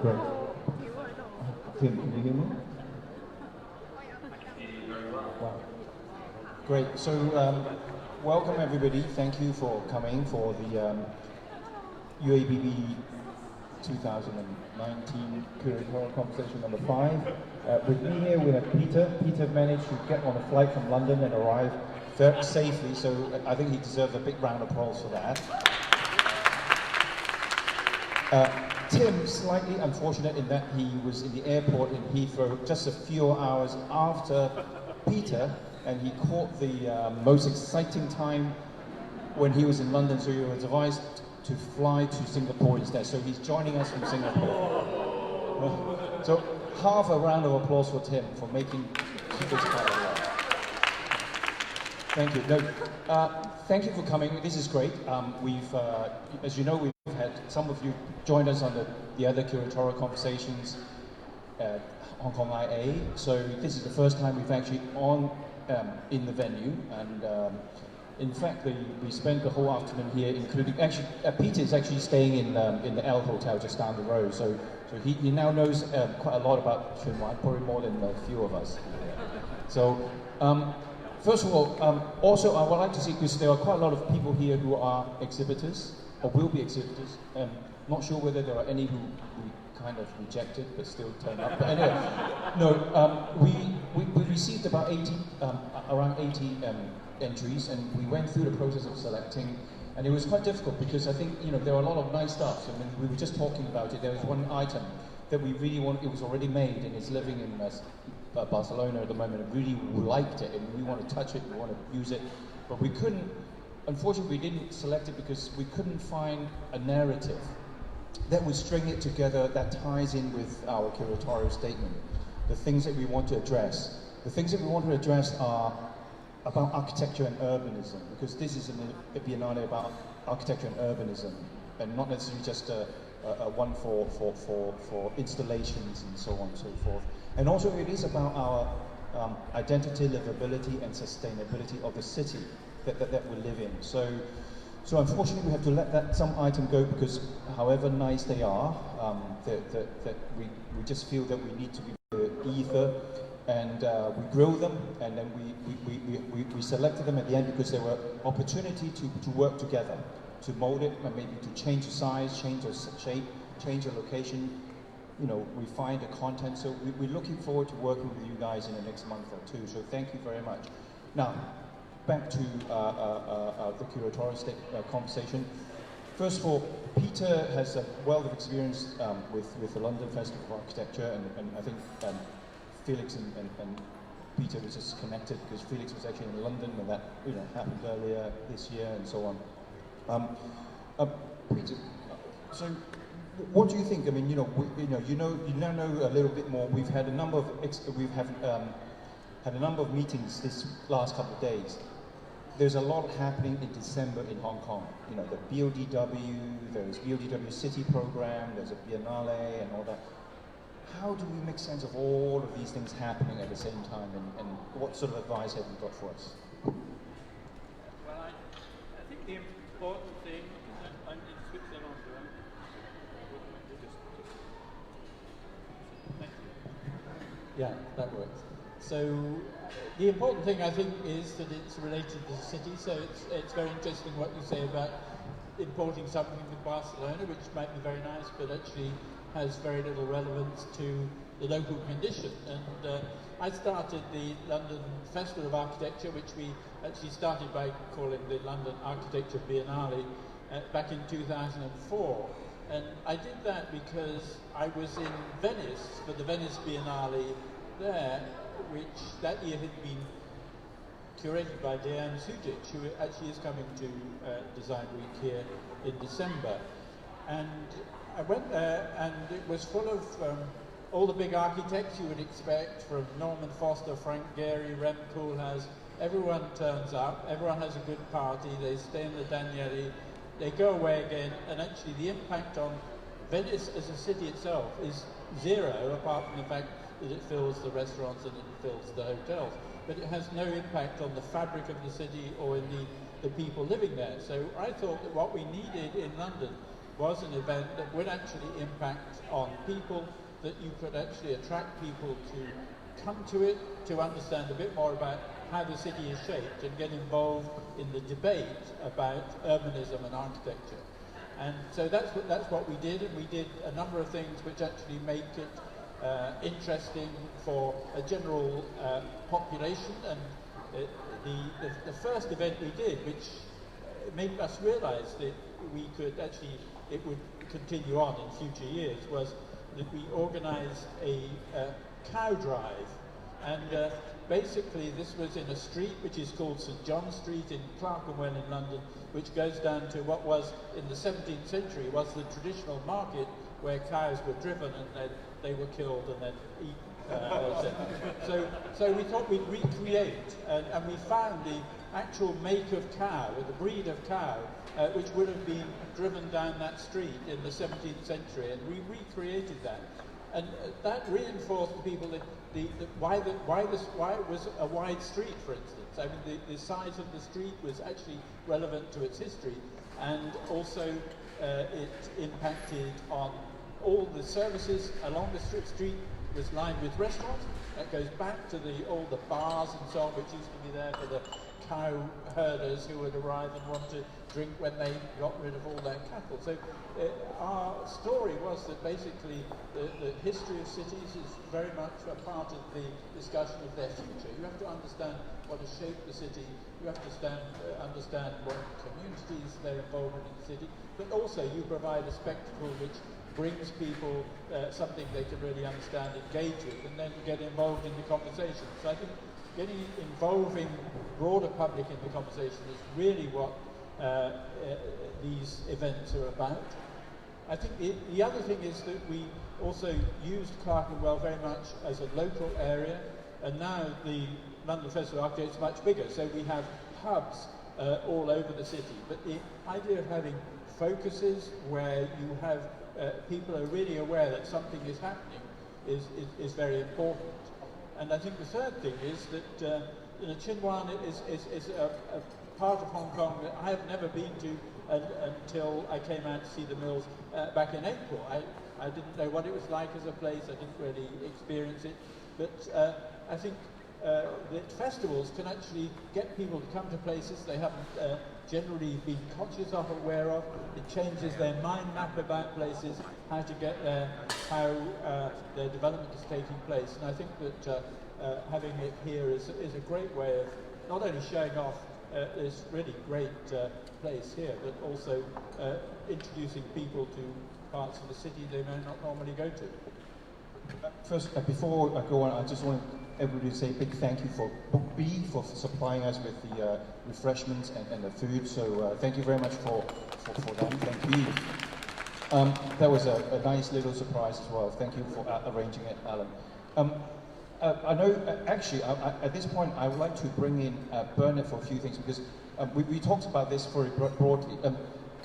Great. Tim, can you hear me? Wow. Great. So, welcome everybody. Thank you for coming for the UABB 2019 Curatorial Conversation number 5. With me here we have Peter. Peter managed to get on a flight from London and arrive very safely, so I think he deserves a big round of applause for that. Tim, slightly unfortunate in that he was in the airport in Heathrow just a few hours after Peter, and he caught the most exciting time when he was in London, so he was advised to fly to Singapore instead. So he's joining us from Singapore. So half a round of applause for Tim for making this part of life. Thank you. No, thank you for coming. This is great. We've, as you know, we've had some of you joined us on the other curatorial conversations at Hong Kong IA. So this is the first time we've actually in the venue, and in fact, we spent the whole afternoon here, including actually Peter is actually staying in the L Hotel just down the road. So he now knows quite a lot about Tsuen Wan, probably more than a few of us. So. First of all, also I would like to see, because there are quite a lot of people here who are exhibitors, or will be exhibitors. Not sure whether there are any who we kind of rejected, but still turned up. But anyway, no, we received about around 80 entries, and we went through the process of selecting, and it was quite difficult because I think, there are a lot of nice stuff. I mean, we were just talking about it. There was one item that we really want, it was already made, and it's living in Barcelona at the moment, and really liked it, and we want to touch it, we want to use it, but we couldn't, unfortunately we didn't select it because we couldn't find a narrative that would string it together that ties in with our curatorial statement, the things that we want to address. The things that we want to address are about architecture and urbanism, because this is a biennale about architecture and urbanism, and not necessarily just a one for installations and so on and so forth. And also it is about our identity, livability and sustainability of the city that we live in. So unfortunately we have to let some item go because however nice they are, that we just feel that we need to be the ether, and we grow them, and then we selected them at the end because there were opportunity to work together, to mold it, and maybe to change the size, change the shape, change the location, refine the content. So we're looking forward to working with you guys in the next month or two. So thank you very much. Now, back to the curatorial conversation. First of all, Peter has a wealth of experience with the London Festival of Architecture, and I think Felix and Peter was just connected because Felix was actually in London when that happened earlier this year and so on. Peter, so what do you think? I mean, you now know a little bit more. We've had a number of had a number of meetings this last couple of days. There's a lot happening in December in Hong Kong. The BODW, there's BODW City Program, there's a Biennale and all that. How do we make sense of all of these things happening at the same time, and what sort of advice have you got for us? Well, I think the important thing is that I'm in Switzerland on the Thank you. Yeah, that works. So the important thing I think is that it's related to the city. So it's very interesting what you say about importing something from Barcelona, which might be very nice, but actually has very little relevance to the local condition. And I started the London Festival of Architecture, which we actually started by calling the London Architecture Biennale back in 2004. And I did that because I was in Venice for the Venice Biennale there, which that year had been curated by Diane Sujic, who actually is coming to Design Week here in December. And I went there, and it was full of all the big architects you would expect, from Norman Foster, Frank Gehry, Rem Koolhaas. Everyone turns up, everyone has a good party, they stay in the Danieli, they go away again, and actually the impact on Venice as a city itself is zero, apart from the fact that it fills the restaurants and it fills the hotels. But it has no impact on the fabric of the city or indeed the people living there. So I thought that what we needed in London was an event that would actually impact on people, that you could actually attract people to come to it, to understand a bit more about how the city is shaped and get involved in the debate about urbanism and architecture. And so that's what we did, and we did a number of things which actually make it interesting for a general population. And the first event we did, which made us realise that we could actually, it would continue on in future years, was that we organised a cow drive. And basically this was in a street which is called St John Street in Clerkenwell in London, which goes down to what was in the 17th century was the traditional market where cows were driven and then they were killed and then eaten. So we thought we'd recreate, and we found the actual make of cow, or the breed of cow, which would have been driven down that street in the 17th century, and we recreated that. And that reinforced to people that why it was a wide street, for instance. I mean, the size of the street was actually relevant to its history, and also it impacted on all the services along the street was lined with restaurants. That goes back to all the bars and so on, which used to be there for the cow herders who would arrive and want to drink when they got rid of all their cattle. So our story was that basically the history of cities is very much a part of the discussion of their future. You have to understand what has shaped the city, you have to understand what communities they're involved in the city, but also you provide a spectacle which brings people something they can really understand, engage with, and then get involved in the conversation. So I think involving broader public in the conversation is really what these events are about. I think the other thing is that we also used Clerkenwell very much as a local area, and now the London Festival of Architecture is much bigger, so we have hubs all over the city. But the idea of having focuses where you have people are really aware that something is happening is very important. And I think the third thing is that Chin Wan is a part of Hong Kong that I have never been to until I came out to see the mills back in April. I didn't know what it was like as a place, I didn't really experience it, but I think that festivals can actually get people to come to places they haven't generally been conscious of, aware of. It changes their mind map about places, how to get there, how their development is taking place. And I think that having it here is a great way of not only showing off this really great place here, but also introducing people to parts of the city they may not normally go to. First, before I go on, I just want everybody to say a big thank you for Book B for supplying us with the refreshments and the food. So thank you very much for them. Thank you. That was a nice little surprise as well. Thank you for arranging it, Alan. I know, actually, at this point, I would like to bring in Bernard for a few things, because we talked about this very broadly.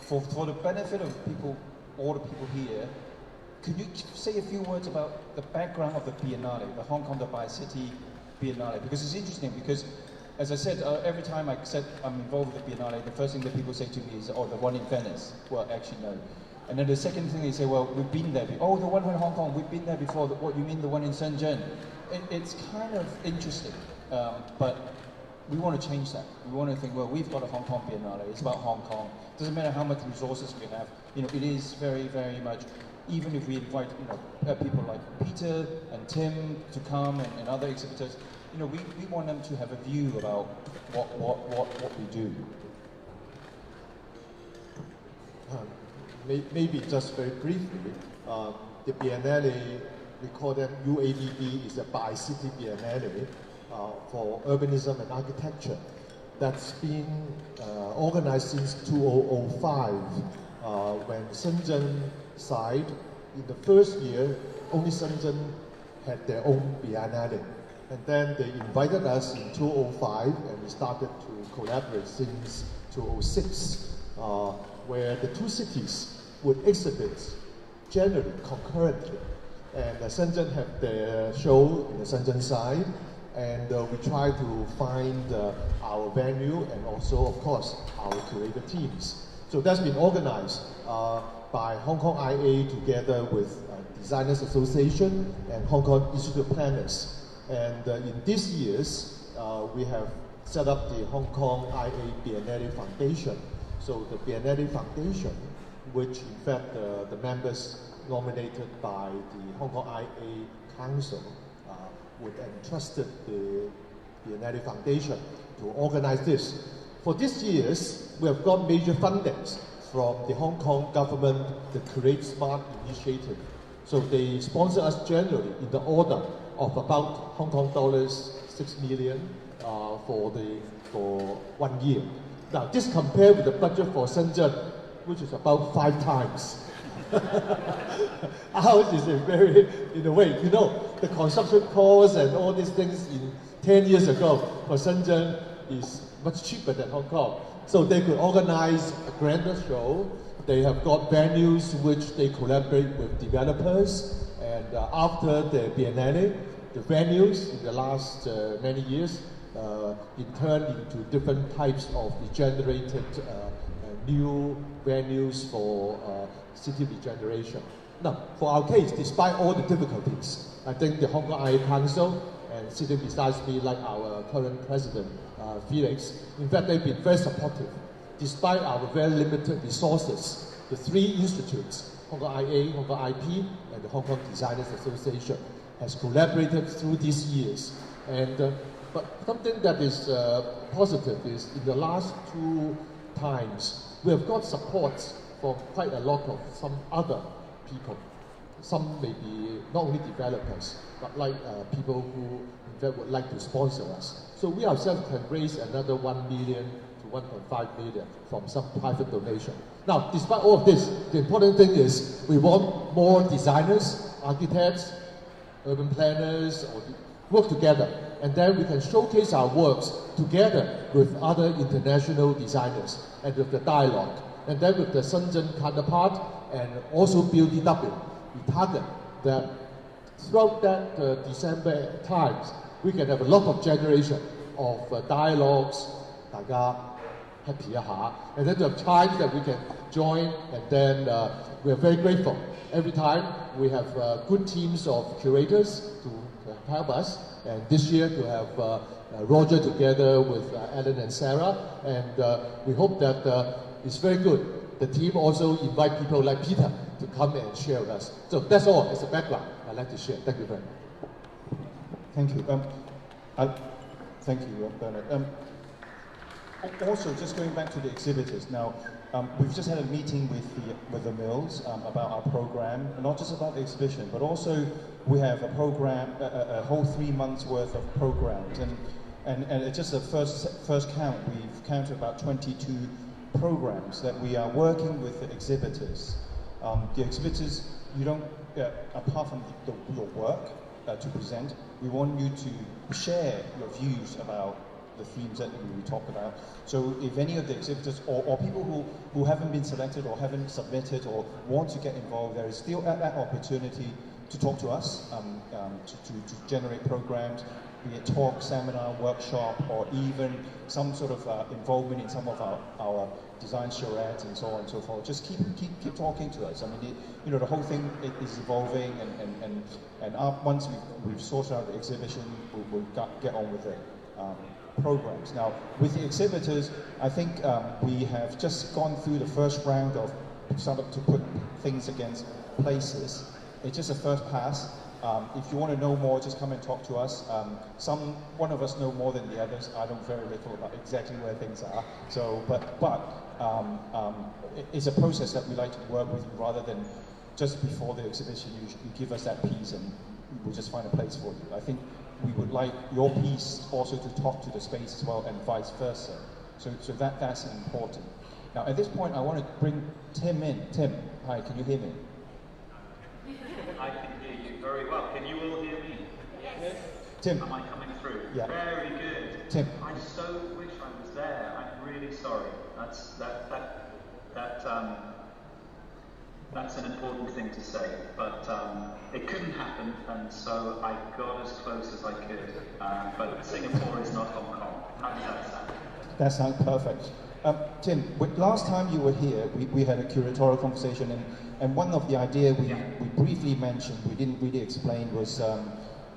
For the benefit of people, all the people here, could you say a few words about the background of the Biennale, the Hong Kong the Bi-City Biennale? Because it's interesting, because as I said, every time I said I'm involved with the Biennale, the first thing that people say to me is, oh, the one in Venice. Well, actually, no. And then the second thing they say, well, we've been there before. Oh, the one in Hong Kong, we've been there before. What, you mean the one in Shenzhen? It's kind of interesting, but we want to change that. We want to think, well, we've got a Hong Kong Biennale. It's about Hong Kong. It doesn't matter how much resources we have. You know, it is very, very much. Even if we invite, people like Peter and Tim to come and other exhibitors, we want them to have a view about what we do. Maybe just very briefly, the Biennale, we call them UABB, is a Bi-City Biennale for urbanism and architecture. That's been organized since 2005, when Shenzhen side, in the first year, only Shenzhen had their own Biennale. And then they invited us in 2005, and we started to collaborate since 2006, where the two cities would exhibit generally concurrently. And Shenzhen have their show in the Shenzhen side, and we try to find our venue and also, of course, our curator teams. So that's been organized. by Hong Kong IA together with Designers Association and Hong Kong Institute of Planners. And in these years, we have set up the Hong Kong IA Biennale Foundation. So the Biennale Foundation, which in fact the members nominated by the Hong Kong IA Council would entrusted the Biennale Foundation to organize this. For this years, we have got major fundings from the Hong Kong government, the Create Smart initiative. So they sponsor us generally in the order of about Hong Kong dollars 6 million for 1 year. Now this compared with the budget for Shenzhen, which is about 5 times. Ours is a very, in a way, you know, the construction costs and all these things in 10 years ago for Shenzhen is much cheaper than Hong Kong. So they could organize a grander show. They have got venues which they collaborate with developers. And after the Biennale, the venues in the last many years, it turned into different types of regenerated new venues for city regeneration. Now, for our case, despite all the difficulties, I think the Hong Kong IA Council and sitting beside me, like our current president, Felix, in fact, they've been very supportive. Despite our very limited resources, the 3 institutes, Hong Kong IA, Hong Kong IP, and the Hong Kong Designers Association, has collaborated through these years. And but something that is positive is in the last 2 times, we have got support from quite a lot of some other people. Some may be not only developers, but like people who in fact would like to sponsor us. So we ourselves can raise another 1 million to 1.5 million from some private donation. Now, despite all of this, the important thing is we want more designers, architects, urban planners, or work together. And then we can showcase our works together with other international designers and with the dialogue. And then with the Shenzhen counterpart and also BLDW, we target that throughout that December times, we can have a lot of generation of dialogues, 大家 happy 一下, and then to have times that we can join, and then we are very grateful. Every time we have good teams of curators to help us, and this year to have Roger together with Alan and Sarah, and we hope that it's very good. The team also invite people like Peter to come and share with us. So that's all, it's a background I'd like to share. Thank you very much. Thank you. Thank you, Bernard. Also, just going back to the exhibitors, now, we've just had a meeting with the Mills about our program, not just about the exhibition, but also we have a program, a whole 3 months worth of programs, and just the first count, we've counted about 22 programs that we are working with the exhibitors. The exhibitors, you don't, apart from your work to present, we want you to share your views about the themes that we talked about. So if any of the exhibitors or people who haven't been selected or haven't submitted or want to get involved, there is still that opportunity to talk to us, to generate programs, be it talk, seminar, workshop, or even some sort of involvement in some of our design charrettes and so on and so forth. Just keep talking to us. I mean, you know, the whole thing is evolving, and once we've sorted out the exhibition, we'll get on with it. Programs. Now, with the exhibitors, I think we have just gone through the first round of starting to put things against places. It's just a first pass. If you want to know more, just come and talk to us. One of us know more than the others. I know very little about exactly where things are. So, it's a process that we like to work with you rather than just before the exhibition. You give us that piece and we'll just find a place for you. I think we would like your piece also to talk to the space as well, and vice versa. So that's important. Now, at this point, I want to bring Tim in. Tim, hi, can you hear me? I can hear you very well. Can you all hear me? Yes. Tim. Am I coming through? Yeah. Very good. Tim. I so wish I was there. I'm really sorry. That's an important thing to say, but it couldn't happen, and so I got as close as I could. But Singapore is not Hong Kong. How does that sound? That sounds perfect. Tim, last time you were here, we had a curatorial conversation, and one of the ideas we briefly mentioned, we didn't really explain, was,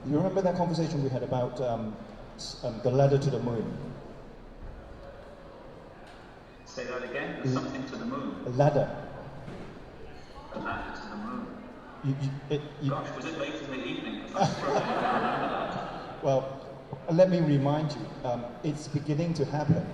you remember that conversation we had about the ladder to the moon? Say that again? There's something to the moon. A ladder. A ladder to the moon. Gosh, was it late in the evening? Well, let me remind you, it's beginning to happen.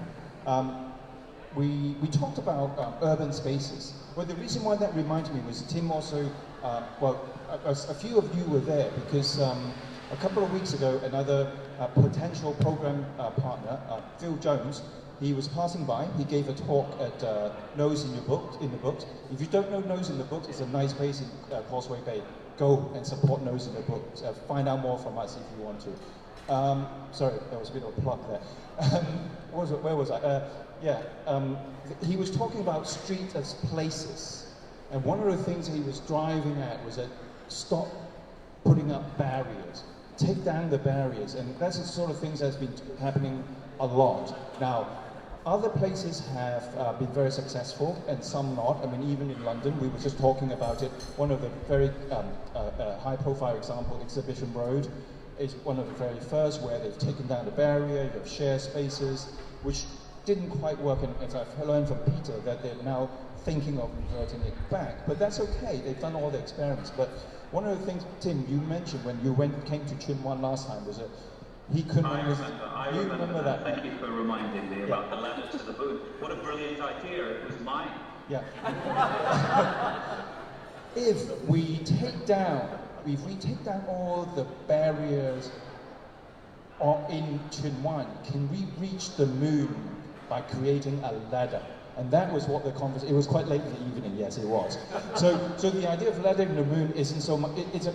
We talked about urban spaces. Well, the reason why that reminded me was Tim also, a few of you were there because a couple of weeks ago, another potential program partner, Phil Jones, he was passing by. He gave a talk at Nose in the Book. If you don't know Nose in the Book, it's a nice place in Causeway Bay. Go and support Nose in the Book. Find out more from us if you want to. Sorry, that was a bit of a plug there. Where was I? He was talking about streets as places. And one of the things he was driving at was that stop putting up barriers. Take down the barriers. And that's the sort of things that's been happening a lot. Now, other places have been very successful and some not. I mean, even in London, we were just talking about it. One of the very high-profile example, Exhibition Road, is one of the very first where they've taken down the barrier, you have shared spaces, which didn't quite work, and as I've learned from Peter, that they're now thinking of reverting it back. But that's okay, they've done all the experiments. But one of the things, Tim, you mentioned when you came to Chin Wan last time was that he couldn't... I remember that. Thank you for reminding me about the ladder to the moon. What a brilliant idea, it was mine. Yeah. If we take down all the barriers in Chin Wan, can we reach the moon by creating a ladder? And that was what the conversation. It was quite late in the evening. Yes, it was. So the idea of laddering the moon isn't so much. It's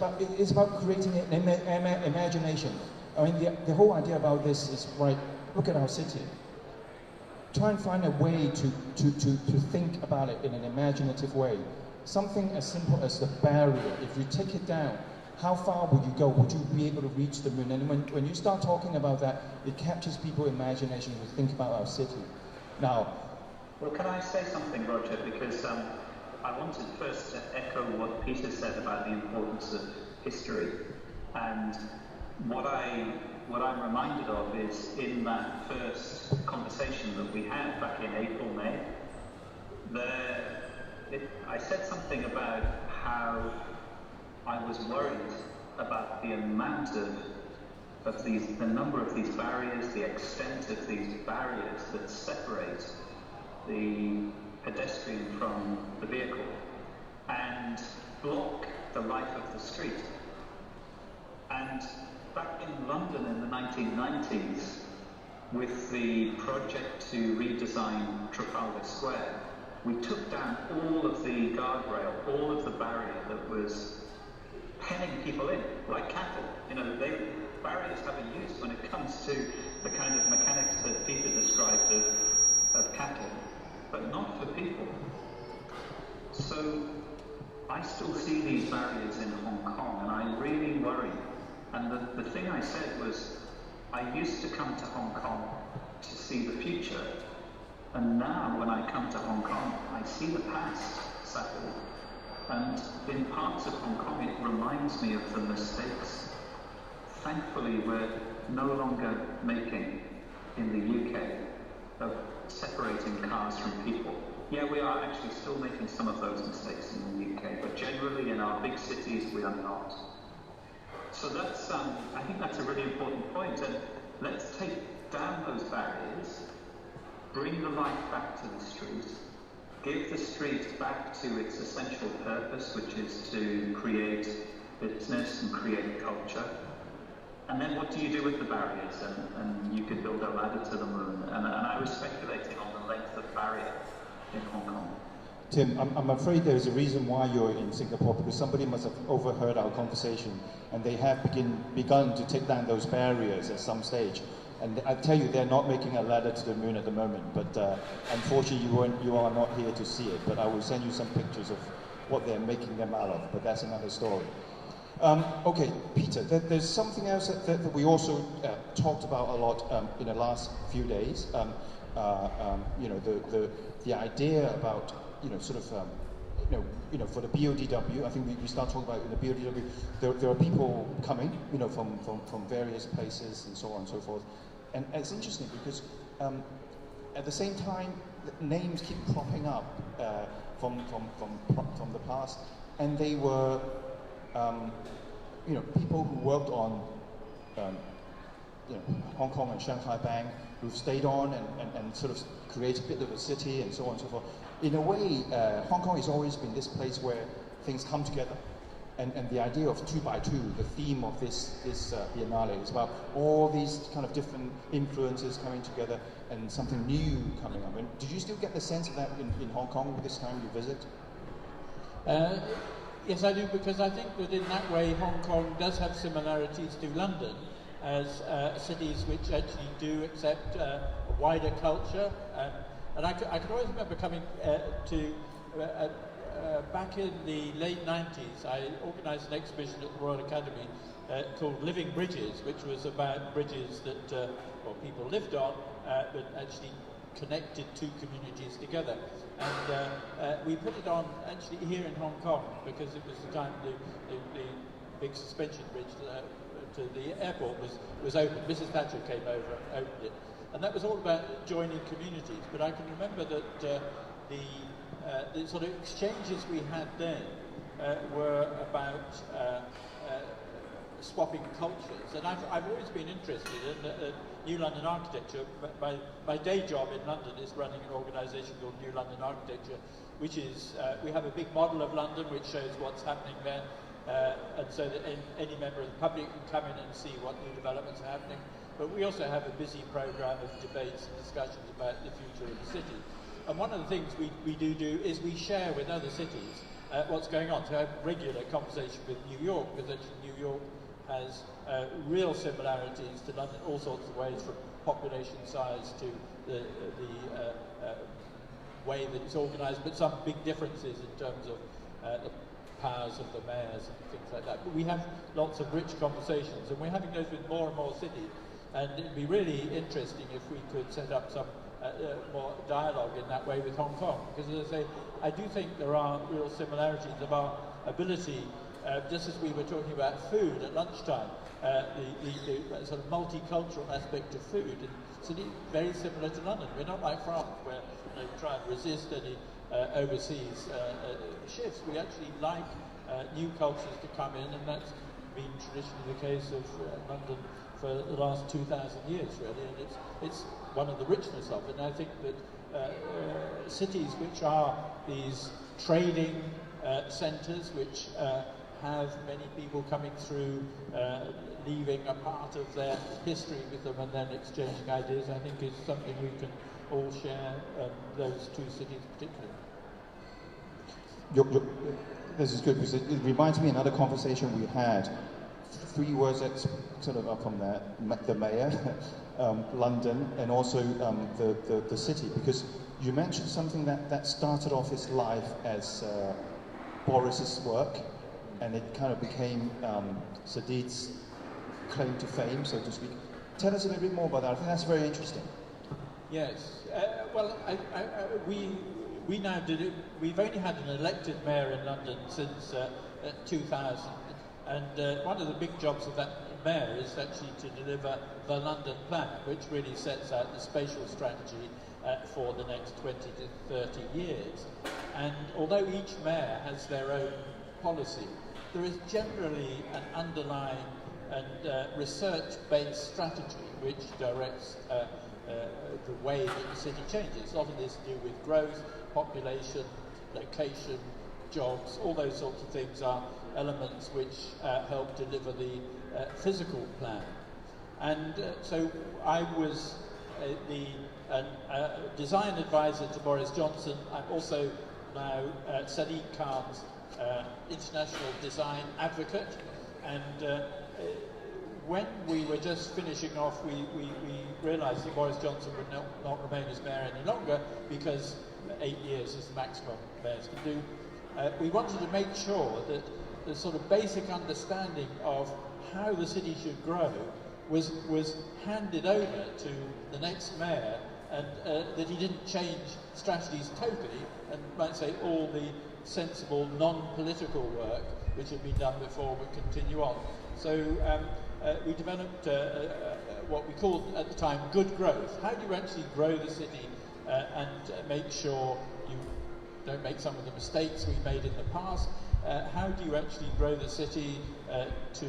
about creating an imagination. I mean, the whole idea about this is, right, look at our city. Try and find a way to think about it in an imaginative way. Something as simple as the barrier. If you take it down, how far would you go? Would you be able to reach the moon? And when you start talking about that, it captures people's imagination to think about our city. Now, well, can I say something, Roger? Because I wanted first to echo what Peter said about the importance of history. And what I'm reminded of is in that first conversation that we had back in April, May, I said something about how I was worried about the amount the number of these barriers, the extent of these barriers that separate the pedestrian from the vehicle and block the life of the street. And back in London in the 1990s, with the project to redesign Trafalgar Square, we took down all of the guardrail, all of the barrier that was penning people in, like cattle. You know, barriers have a use when it comes to the kind of mechanics that Peter described of cattle, but not for people. So I still see these barriers in Hong Kong, and I really worry. And the thing I said was, I used to come to Hong Kong to see the future, and now when I come to Hong Kong, I see the past, sadly. And in parts of Hong Kong, it reminds me of the mistakes. Thankfully, we're no longer making in the UK of separating cars from people. Yeah, we are actually still making some of those mistakes in the UK, but generally in our big cities, we are not. So that's, I think that's a really important point, and let's take down those barriers, bring the life back to the street, give the street back to its essential purpose, which is to create business and create culture. And then what do you do with the barriers? And you could build a ladder to the moon. And I was speculating on the length of barrier in Hong Kong. Tim, I'm afraid there's a reason why you're in Singapore, because somebody must have overheard our conversation, and they have begun to take down those barriers at some stage. And I tell you, they're not making a ladder to the moon at the moment, but unfortunately you are not here to see it, but I will send you some pictures of what they're making them out of, but that's another story. Okay, Peter, there's something else that we also talked about a lot in the last few days. you know, the idea about, you know, sort of, for the BODW, I think we start talking about in the BODW, there are people coming, you know, from various places and so on and so forth. And it's interesting because at the same time, names keep popping up from the past, and they were, you know, people who worked on, you know, Hong Kong and Shanghai Bank, who've stayed on and sort of created a bit of a city and so on and so forth. In a way, Hong Kong has always been this place where things come together. And the idea of 2x2, the theme of this Biennale, is about all these kind of different influences coming together and something new coming up. And did you still get the sense of that in Hong Kong this time you visit? Yes, I do, because I think that in that way Hong Kong does have similarities to London as cities which actually do accept a wider culture. And I can always remember coming back in the late 90s, I organised an exhibition at the Royal Academy called Living Bridges, which was about bridges that people lived on, but actually connected two communities together. And we put it on actually here in Hong Kong, because it was the time the big suspension bridge to the airport was opened. Mrs. Thatcher came over and opened it. And that was all about joining communities. But I can remember that the sort of exchanges we had then were about swapping cultures. And I've always been interested in New London Architecture. My day job in London is running an organisation called New London Architecture, which is, we have a big model of London which shows what's happening there, and so that any member of the public can come in and see what new developments are happening. But we also have a busy programme of debates and discussions about the future of the city. And one of the things we do is we share with other cities what's going on. So I have regular conversation with New York, because actually New York has real similarities to London, all sorts of ways, from population size to the way that it's organised, but some big differences in terms of the powers of the mayors and things like that. But we have lots of rich conversations, and we're having those with more and more cities. And it'd be really interesting if we could set up some more dialogue in that way with Hong Kong, because as I say, I do think there are real similarities of our ability, just as we were talking about food at lunchtime, the sort of multicultural aspect of food, and it's very similar to London. We're not like France, where we try and resist any overseas shifts. We actually like new cultures to come in, and that's been traditionally the case of London for the last 2,000 years, really, and it's one of the richness of it. And I think that cities which are these trading centres, which have many people coming through, leaving a part of their history with them and then exchanging ideas, I think is something we can all share, those two cities particularly. This is good, because it reminds me of another conversation we had. 3 words that sort of up from that: the mayor, London, and also the city. Because you mentioned something that started off his life as Boris's work, and it kind of became Sadid's claim to fame, so to speak. Tell us a little bit more about that. I think that's very interesting. Yes. Well, we now did it. We've only had an elected mayor in London since 2000. And one of the big jobs of that mayor is actually to deliver the London Plan, which really sets out the spatial strategy for the next 20 to 30 years. And although each mayor has their own policy, there is generally an underlying and research-based strategy which directs the way that the city changes. A lot of this to do with growth, population, location, jobs, all those sorts of things are elements which help deliver the physical plan. And so I was the design advisor to Boris Johnson. I'm also now Sadiq Khan's international design advocate. And when we were just finishing off, we realised that Boris Johnson would not remain as mayor any longer, because 8 years is the maximum mayors can do. We wanted to make sure that the sort of basic understanding of how the city should grow was handed over to the next mayor and that he didn't change strategies totally, and might say all the sensible non-political work which had been done before would continue on. So we developed what we called at the time good growth. How do you actually grow the city and make sure you don't make some of the mistakes we made in the past? How do you actually grow the city to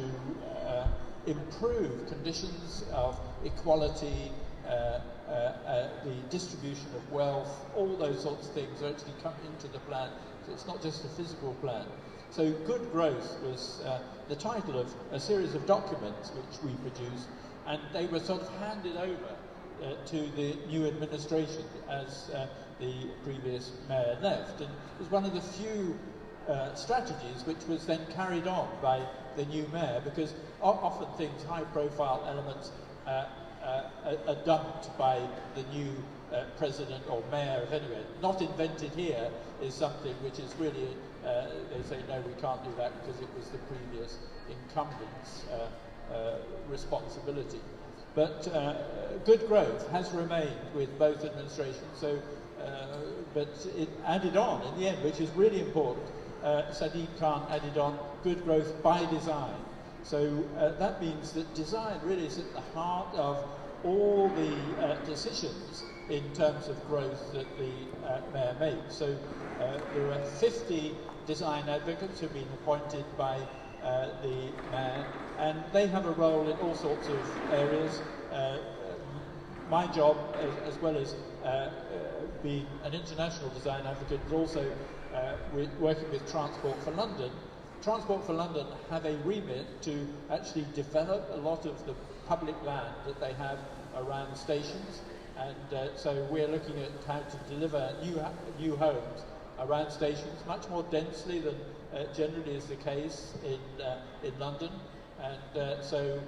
improve conditions of equality, the distribution of wealth, all those sorts of things actually come into the plan. So it's not just a physical plan. So good growth was the title of a series of documents which we produced, and they were sort of handed over to the new administration as the previous mayor left. And it was one of the few strategies which was then carried on by the new mayor, because often things, high-profile elements, are dumped by the new president or mayor of anywhere. Not invented here is something which is really, they say, no, we can't do that because it was the previous incumbent's responsibility. But good growth has remained with both administrations, so, but it added on in the end, which is really important. Sadiq Khan added on good growth by design. So that means that design really is at the heart of all the decisions in terms of growth that the mayor makes. So there are 50 design advocates who have been appointed by the mayor, and they have a role in all sorts of areas. My job, as well as being an international design advocate, is also working with Transport for London. Transport for London have a remit to actually develop a lot of the public land that they have around stations, and so we're looking at how to deliver new homes around stations much more densely than generally is the case in London. And so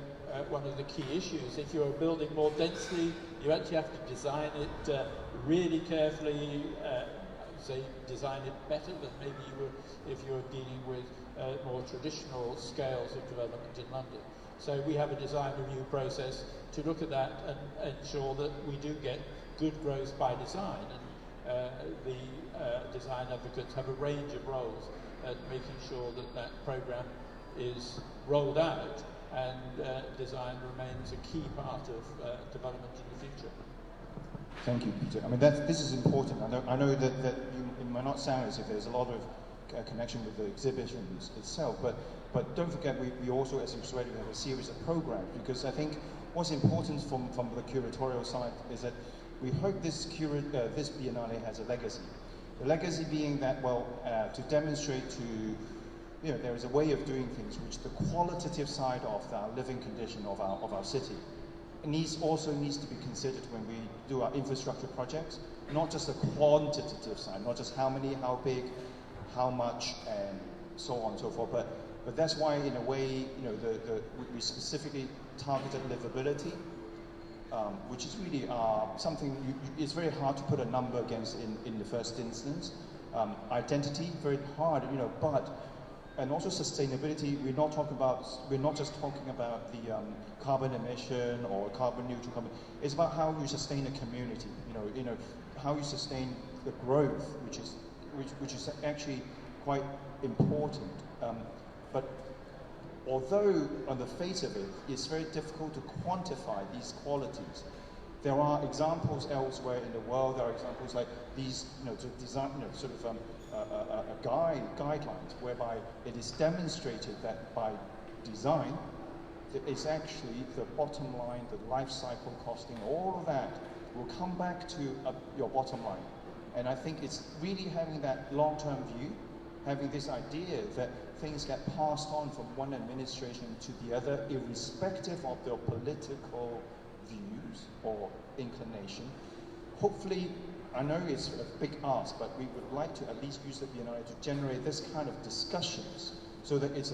one of the key issues, if you're building more densely, you actually have to design it really carefully, say design it better than maybe you would if you were dealing with more traditional scales of development in London. So we have a design review process to look at that and ensure that we do get good growth by design. And the design advocates have a range of roles at making sure that that programme is rolled out, and design remains a key part of development in the future. Thank you, Peter. I mean, this is important. I know that it might not sound as if there's a lot of connection with the exhibitions itself, but don't forget we also, as you said, we have a series of programs, because I think what's important from the curatorial side is that we hope this Biennale has a legacy. The legacy being that, well, to demonstrate to, you know, there is a way of doing things which the qualitative side of the living condition of our city also needs to be considered when we do our infrastructure projects, not just the quantitative side, not just how many, how big, how much, and so on and so forth. But that's why, in a way, you know, we specifically targeted livability, which is really something it's very hard to put a number against in the first instance. Identity, very hard, you know, and also sustainability. We're not just talking about the carbon emission or carbon neutral carbon. It's about how you sustain a community. You know, how you sustain the growth, which is actually quite important. But although on the face of it, it's very difficult to quantify these qualities, there are examples elsewhere in the world. There are examples like these, you know, to design, you know, sort of guidelines whereby it is demonstrated that by design, it's actually the bottom line, the life cycle costing, all of that will come back to your bottom line. And I think it's really having that long-term view, having this idea that things get passed on from one administration to the other, irrespective of their political views or inclination. Hopefully, I know it's a big ask, but we would like to at least use the Biennale to generate this kind of discussions, so that it's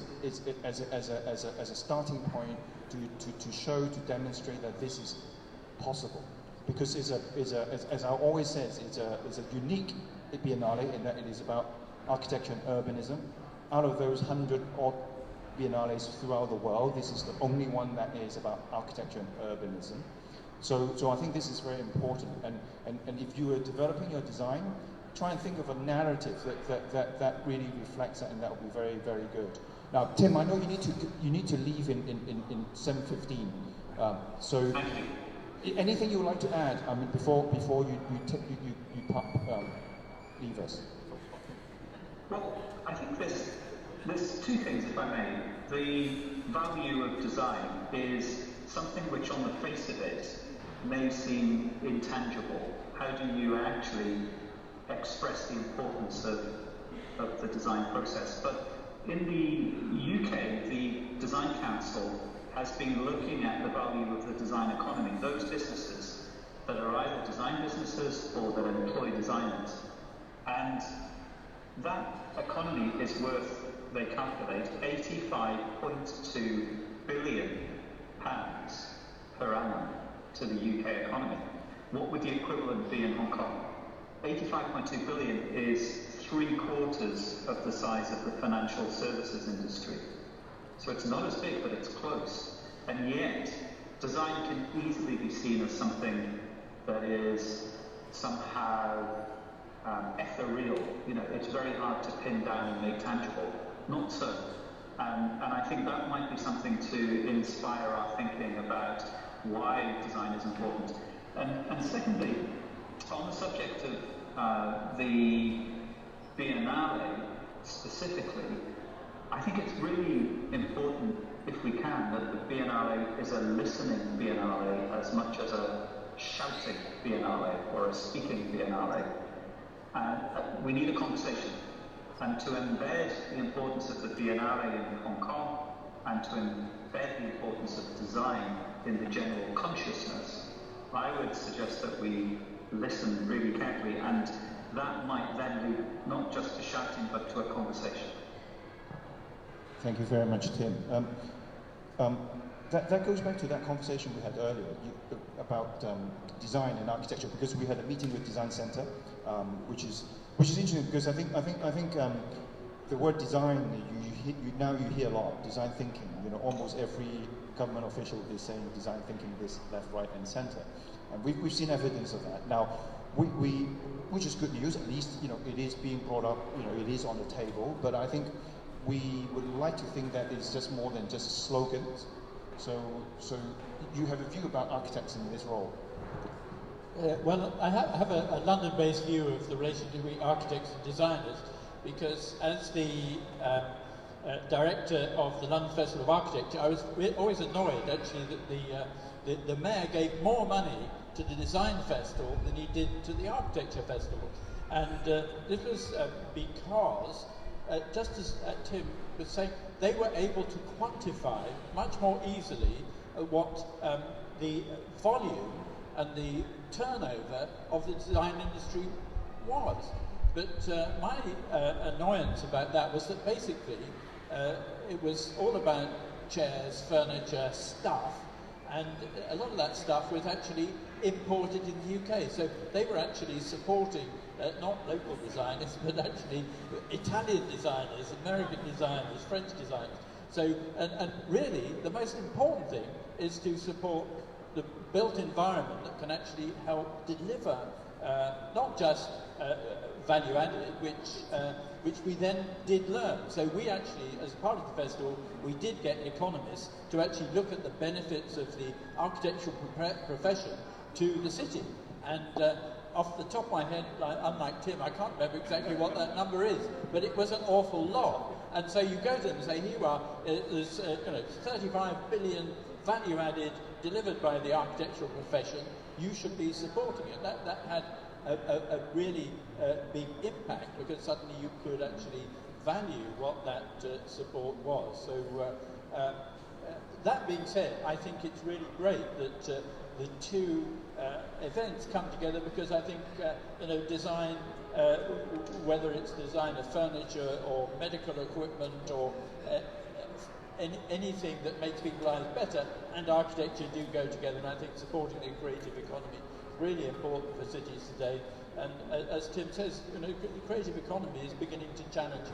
as a starting point to show, to demonstrate that this is possible. Because as I always says, it's a unique Biennale in that it is about architecture and urbanism. Out of those 100-odd biennales throughout the world, this is the only one that is about architecture and urbanism. So I think this is very important. And if you are developing your design, try and think of a narrative that really reflects that, and that will be very, very good. Now, Tim, I know you need to leave in 7:15. So, anything you would like to add? I mean, before you leave us. Well, I think there's two things, if I may. The value of design is something which, on the face of it, may seem intangible. How do you actually express the importance of the design process? But in the UK, the Design Council has been looking at the value of the design economy, those businesses that are either design businesses or that employ designers. And that economy is worth, they calculate, £85.2 billion per annum to the UK economy. What would the equivalent be in Hong Kong? 85.2 billion is 3/4 of the size of the financial services industry. So it's not as big, but it's close. And yet, design can easily be seen as something that is somehow ethereal. You know, it's very hard to pin down and make tangible. Not so. And I think that might be something to inspire our thinking about why design is important. And secondly, on the subject of the Biennale specifically, I think it's really important, if we can, that the Biennale is a listening Biennale as much as a shouting Biennale or a speaking Biennale. We need a conversation. And to embed the importance of the Biennale in Hong Kong and to embed the importance of design in the general consciousness, I would suggest that we listen really carefully, and that might then lead not just to shouting but to a conversation. Thank you very much, Tim. That goes back to that conversation we had earlier about design and architecture, because we had a meeting with Design Center, which is interesting, because I think the word design, now you hear a lot, design thinking. You know, almost every government official is saying design thinking, this left, right, and center, and we've seen evidence of that. Now, which is good news. At least, you know, it is being brought up. You know, it is on the table. But I think we would like to think that it's just more than just slogans. So you have a view about architects in this role? Well, I have a London-based view of the relationship between architects and designers, because as the director of the London Festival of Architecture, I was always annoyed, actually, that the mayor gave more money to the design festival than he did to the architecture festival. And this was because, just as Tim was saying, they were able to quantify much more easily what the volume and the turnover of the design industry was. But my annoyance about that was that basically it was all about chairs, furniture, stuff, and a lot of that stuff was actually imported in the UK. So they were actually supporting not local designers, but actually Italian designers, American designers, French designers. So, and really, the most important thing is to support the built environment that can actually help deliver not just value added, which we then did learn. So we actually, as part of the festival, we did get economists to actually look at the benefits of the architectural profession to the city. And off the top of my head, unlike Tim, I can't remember exactly what that number is, but it was an awful lot. And so you go to them and say, here you are, there's 35 billion value added delivered by the architectural profession, you should be supporting it. That had a really big impact, because suddenly you could actually value what that support was. So that being said, I think it's really great that the two events come together, because I think design, whether it's design of furniture or medical equipment or anything that makes people's lives better, and architecture do go together. And I think supporting the creative economy is really important for cities today. And as Tim says, the creative economy is beginning to challenge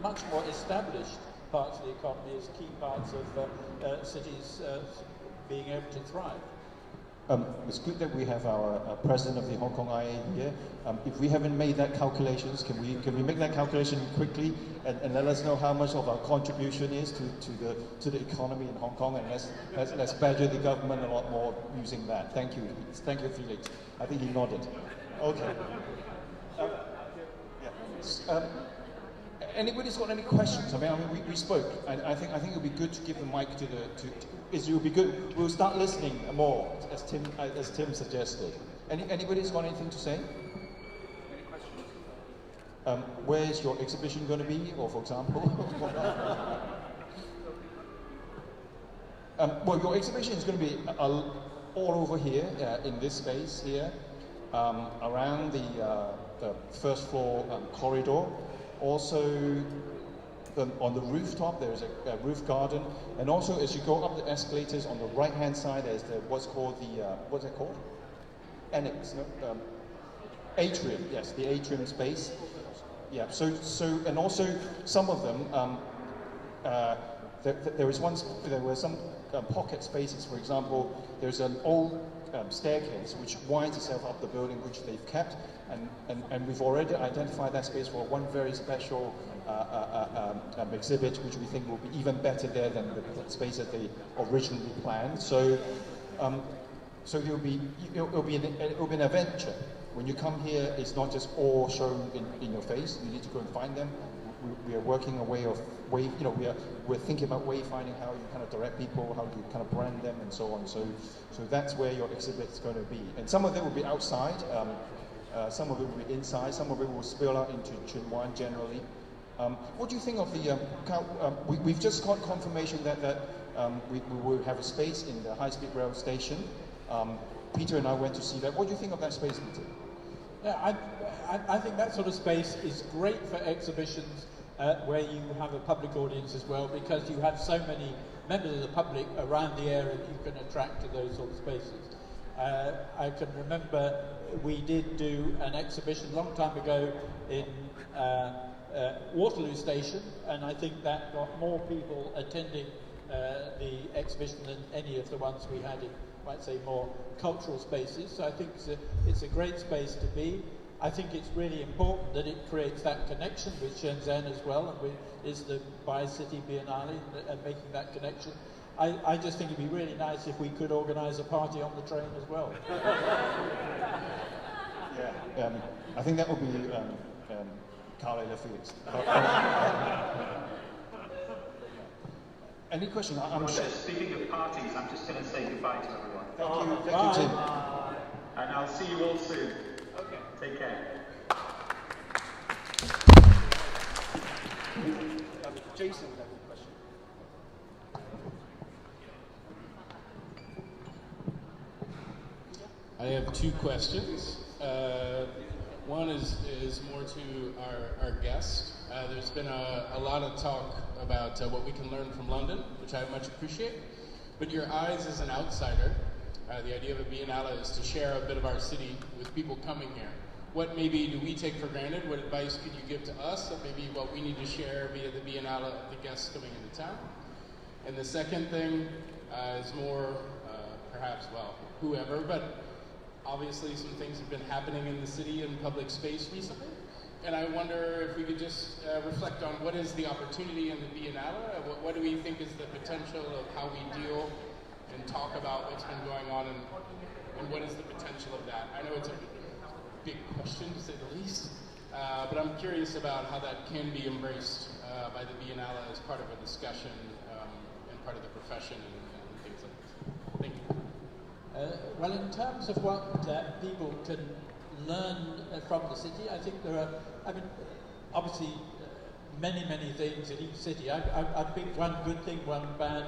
much more established parts of the economy as key parts of cities being able to thrive. It's good that we have our president of the Hong Kong IA here. If we haven't made that calculations, can we make that calculation quickly and let us know how much of our contribution is to the economy in Hong Kong, and let's badger the government a lot more using that. Thank you, Felix. I think he nodded. Okay. Anybody's got any questions? I mean, we spoke. I think it would be good to give the mic to it would be good. We'll start listening more, as Tim suggested. Anybody's got anything to say? Any questions? Where's your exhibition going to be, or for example? Well, your exhibition is going to be all over here, in this space here, around the first floor corridor. Also, on the rooftop, there's a roof garden, and also as you go up the escalators on the right-hand side, there's what's it called? Annex, no? Atrium. Yes, the atrium space. Yeah. So, and also some of them, there were some pocket spaces. For example, there's an old staircase which winds itself up the building, which they've kept, and we've already identified that space for one very special exhibit, which we think will be even better there than the space that they originally planned. So, it'll be an adventure. When you come here, it's not just all shown in your face. You need to go and find them. We are working we're thinking about wayfinding, how you kind of direct people, how you kind of brand them, and so on. So that's where your exhibit's going to be. And some of it will be outside, some of it will be inside, some of it will spill out into Tsuen Wan generally. What do you think of the? We've just got confirmation that we will have a space in the high-speed rail station. Peter and I went to see that. What do you think of that space, Peter? Yeah, I think that sort of space is great for exhibitions where you have a public audience as well, because you have so many members of the public around the area that you can attract to those sort of spaces. I can remember we did do an exhibition a long time ago in Waterloo Station, and I think that got more people attending the exhibition than any of the ones we had in, might say, more cultural spaces. So I think it's a great space to be. I think it's really important that it creates that connection with Shenzhen as well, and is the Bi-City Biennale and making that connection. I just think it'd be really nice if we could organise a party on the train as well. Yeah, I think that would be Carla Felix. Any question? Speaking of parties, I'm just going to say goodbye to everyone. Thank you, Tim. And I'll see you all soon. Okay. Take care. Jason, have a question. I have two questions. One is more to our guest. There's been a lot of talk about what we can learn from London, which I much appreciate. But your eyes as an outsider, the idea of a Biennale is to share a bit of our city with people coming here. What maybe do we take for granted? What advice could you give to us that maybe what we need to share via the Biennale of the guests coming into town? And the second thing is more, perhaps, well, whoever, but obviously some things have been happening in the city and public space recently. And I wonder if we could just reflect on what is the opportunity in the Biennale, what do we think is the potential of how we deal and talk about what's been going on, and what is the potential of that? I know it's a big question, to say the least, but I'm curious about how that can be embraced by the Biennale as part of a discussion and part of the profession and things like this. Thank you. Well, in terms of what people can learn from the city, I think there are, obviously many things in each city. I picked one good thing, one bad.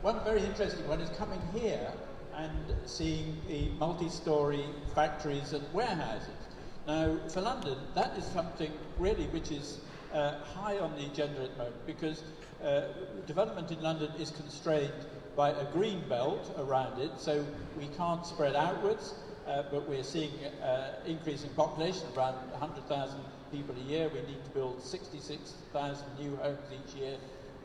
One very interesting one is coming here and seeing the multi-storey factories and warehouses. Now, for London, that is something really which is high on the agenda at the moment, because development in London is constrained by a green belt around it, so we can't spread outwards, but we're seeing increase in population, around 100,000 people a year. We need to build 66,000 new homes each year,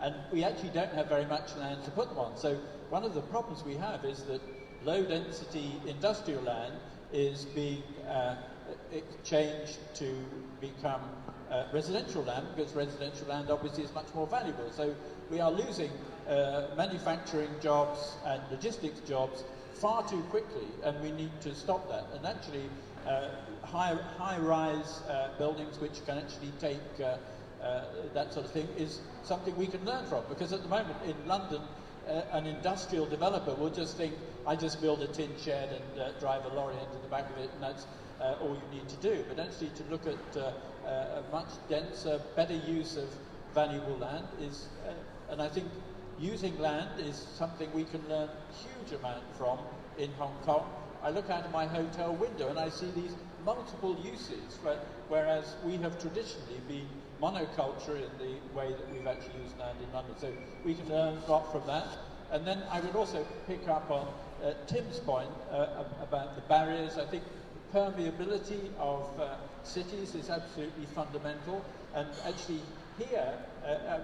and we actually don't have very much land to put them on. So one of the problems we have is that low-density industrial land is being changed to become residential land, because residential land obviously is much more valuable. So we are losing manufacturing jobs and logistics jobs far too quickly, and we need to stop that. And actually, high-rise buildings which can actually take that sort of thing is something we can learn from, because at the moment in London, an industrial developer will just think, I just build a tin shed and drive a lorry into the back of it, and that's all you need to do. But actually to look at a much denser, better use of valuable land is, and I think using land is something we can learn a huge amount from in Hong Kong. I look out of my hotel window and I see these multiple uses, whereas we have traditionally been monoculture in the way that we've actually used land in London. So we can learn a lot from that. And then I would also pick up on Tim's point about the barriers. I think permeability of cities is absolutely fundamental. And actually here,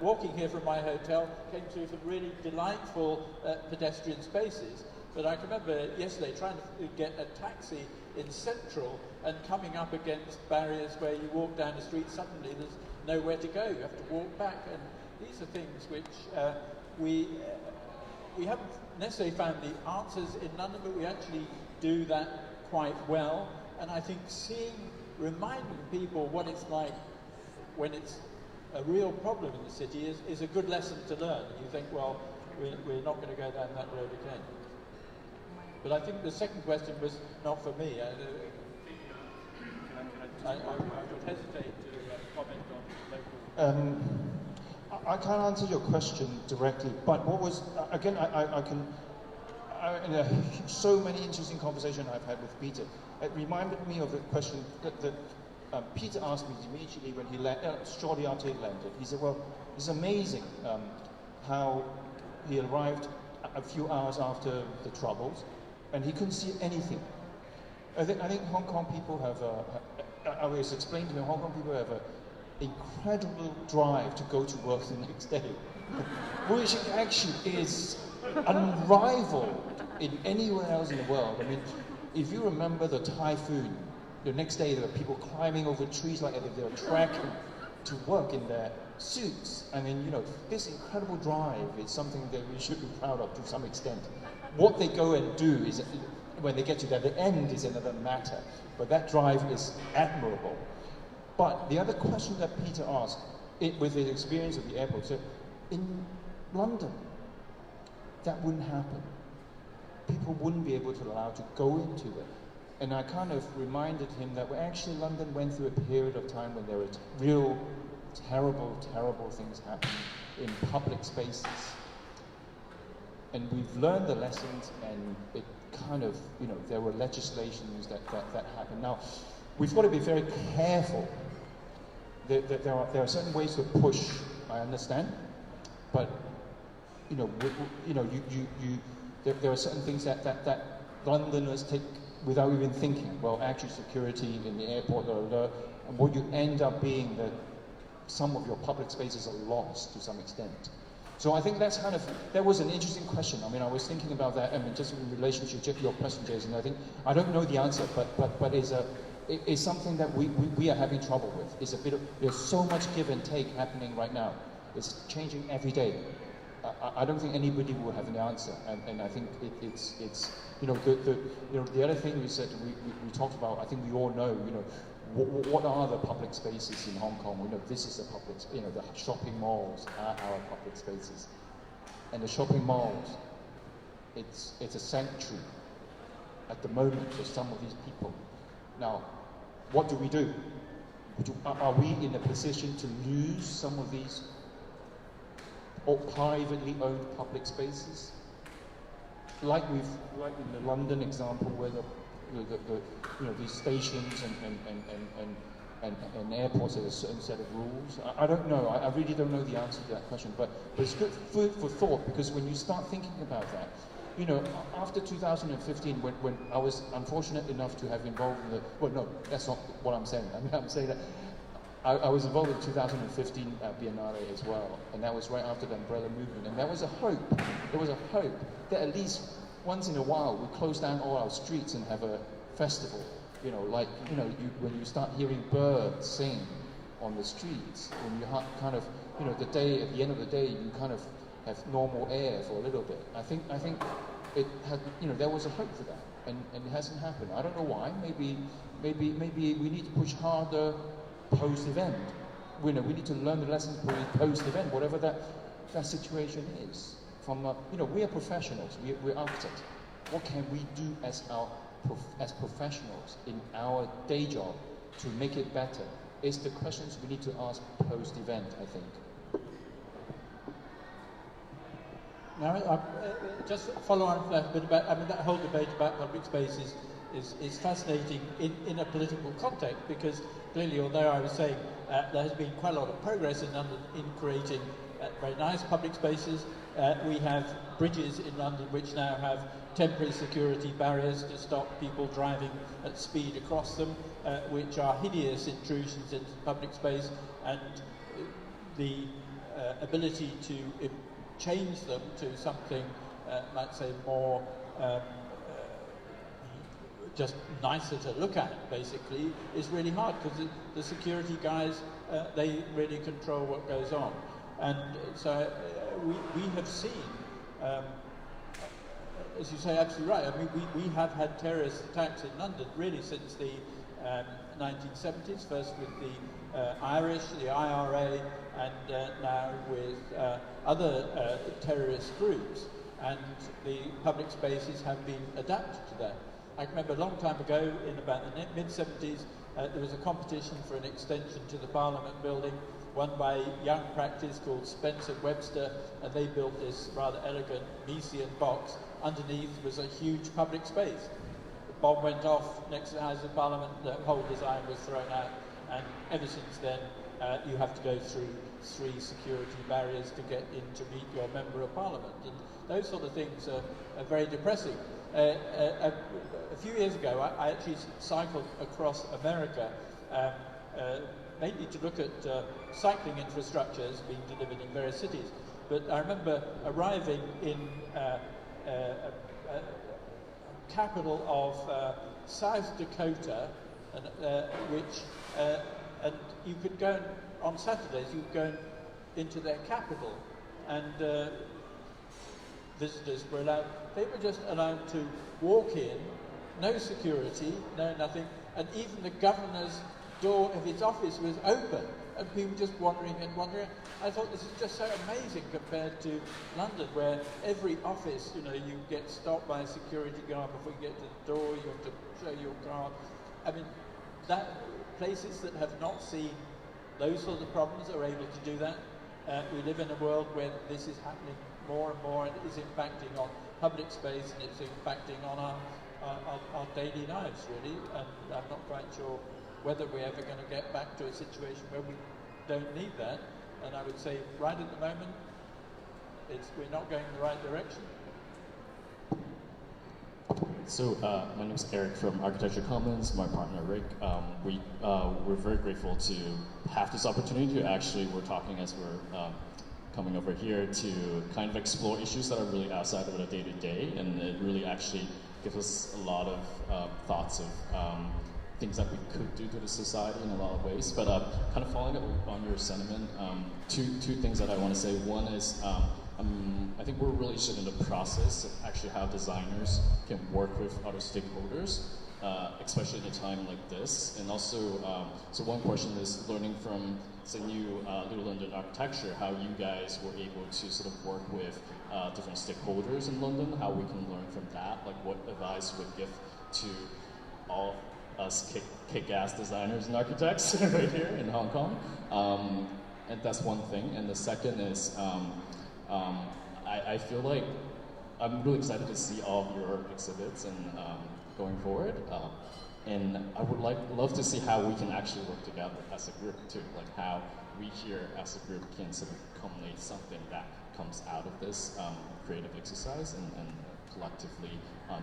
walking here from my hotel, came through some really delightful pedestrian spaces. But I can remember yesterday trying to get a taxi in Central and coming up against barriers where you walk down the street, suddenly there's nowhere to go. You have to walk back. And these are things which we haven't necessarily found the answers in London, but we actually do that quite well. And I think reminding people what it's like when it's a real problem in the city is a good lesson to learn. And you think, well, we're not going to go down that road again. But I think the second question was not for me. I would hesitate to comment on local. I can't answer your question directly, but what was, again, so many interesting conversations I've had with Peter. It reminded me of a question that Peter asked me immediately when he shortly after he landed. He said, well, it's amazing how he arrived a few hours after the Troubles, and he couldn't see anything. I think Hong Kong people have I was explaining to him, Hong Kong people have an incredible drive to go to work the next day, which actually is unrivaled in anywhere else in the world. I mean, if you remember the typhoon, the next day there were people climbing over trees like if they were trekking to work in their suits. I mean, you know, this incredible drive is something that we should be proud of to some extent. What they go and do is, when they get to the end, is another matter. But that drive is admirable. But the other question that Peter asked, with his experience at the airport, so in London, that wouldn't happen. People wouldn't be able to allow to go into it. And I kind of reminded him that actually London went through a period of time when there were real terrible, terrible things happening in public spaces. And we've learned the lessons, and it kind of, you know, there were legislations that happened. Now, we've got to be very careful. There are certain ways to push, I understand, but there are certain things that Londoners take without even thinking. Well, actually, security in the airport, and what you end up being that some of your public spaces are lost to some extent. So I think that was an interesting question. I mean, I was thinking about that. I mean, just in relationship to your question, Jason. I don't know the answer, but it's something that we are having trouble with. There's so much give and take happening right now. It's changing every day. I don't think anybody will have an answer, and I think it's the other thing we said we talked about. I think we all know, what are the public spaces in Hong Kong? We know this is the public, the shopping malls are our public spaces, and the shopping malls, it's a sanctuary at the moment for some of these people. Now, what do we do? Are we in a position to lose some of these or privately owned public spaces, like in the London example, where these stations and airports have a certain set of rules? I don't know. I really don't know the answer to that question. But it's good food for thought, because when you start thinking about that, after 2015, when I was unfortunate enough to have involved in that's not what I'm saying. I mean, I'm saying that I was involved in the 2015 Biennale as well, and that was right after the umbrella movement, and there was a hope that at least once in a while we close down all our streets and have a festival. You know, like, you know, when you start hearing birds sing on the streets, when you kind of, you know, at the end of the day, you kind of have normal air for a little bit. I think it had, you know, there was a hope for that, and it hasn't happened. I don't know why. Maybe we need to push harder post-event. We need to learn the lessons post-event, whatever that situation is. From you know, we are professionals. We're architects. What can we do as professionals in our day job to make it better? Is the questions we need to ask post-event, I think. Now, just follow on from that a bit about, I mean, that whole debate about public spaces is fascinating in a political context, because clearly, although I was saying there has been quite a lot of progress in London in creating very nice public spaces, we have bridges in London which now have temporary security barriers to stop people driving at speed across them, which are hideous intrusions into public space, and the ability to change them to something, let's say, more just nicer to look at, basically, is really hard, because the security guys, they really control what goes on. And so we have seen, as you say, absolutely right. I mean, we have had terrorist attacks in London really since the 1970s, first with the Irish, the IRA, and now with other terrorist groups. And the public spaces have been adapted to that. I remember a long time ago, in about the mid-70s, there was a competition for an extension to the Parliament building, won by a young practice called Spencer Webster, and they built this rather elegant Mesian box. Underneath was a huge public space. The bomb went off next to the House of Parliament, the whole design was thrown out, and ever since then you have to go through 3 security barriers to get in to meet your Member of Parliament. And those sort of things are very depressing. A few years ago, I actually cycled across America, mainly to look at cycling infrastructures being delivered in various cities. But I remember arriving in capital of South Dakota, and you could go on Saturdays. You could go into their capital, and visitors were allowed. They were just allowed to walk in, no security, no nothing, and even the governor's door of his office was open, and people just wandering and wandering. I thought this is just so amazing compared to London, where every office, you know, you get stopped by a security guard before you get to the door, you have to show your card. I mean, places that have not seen those sorts of problems are able to do that. We live in a world where this is happening more and more, and it is impacting on public space, and it's impacting on our daily lives, really. And I'm not quite sure whether we're ever going to get back to a situation where we don't need that. And I would say, right at the moment, we're not going in the right direction. So my name is Eric from Architecture Commons, my partner Rick. We're very grateful to have this opportunity to actually, we're talking as we're coming over here to kind of explore issues that are really outside of the day-to-day, and it really actually gives us a lot of thoughts of things that we could do to the society in a lot of ways. But kind of following up on your sentiment, two things that I want to say. One is I think we're really interested in the process of actually how designers can work with other stakeholders, especially at a time like this. And also, so one question is learning from, say, new Little London architecture, how you guys were able to sort of work with different stakeholders in London, how we can learn from that, like what advice would give to all us kick-ass designers and architects right here in Hong Kong. And that's one thing. And the second is, I feel like I'm really excited to see all of your exhibits and going forward. And I would love to see how we can actually work together as a group too, like how we here as a group can sort of culminate something that comes out of this creative exercise, and collectively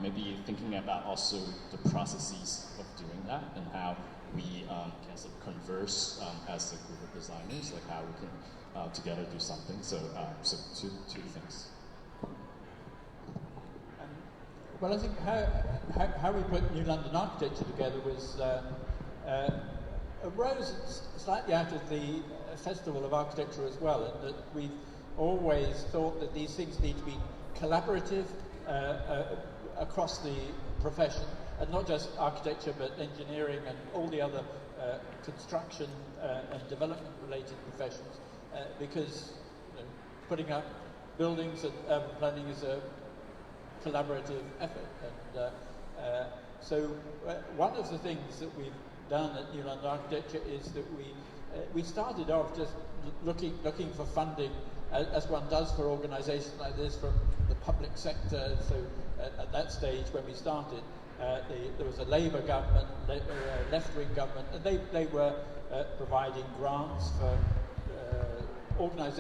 maybe thinking about also the processes of doing that and how we can sort of converse as a group of designers, like how we can together do something. So, so two things. Well, I think how we put New London architecture together was arose slightly out of the Festival of Architecture as well, and that we've always thought that these things need to be collaborative across the profession, and not just architecture but engineering and all the other construction and development related professions, because putting up buildings and urban planning is a collaborative effort. And so one of the things that we've done at New London Architecture is that we started off just looking for funding, as one does for organisations like this, from the public sector. So at that stage when we started, there was a Labour government, left-wing government, and they were providing grants for organisations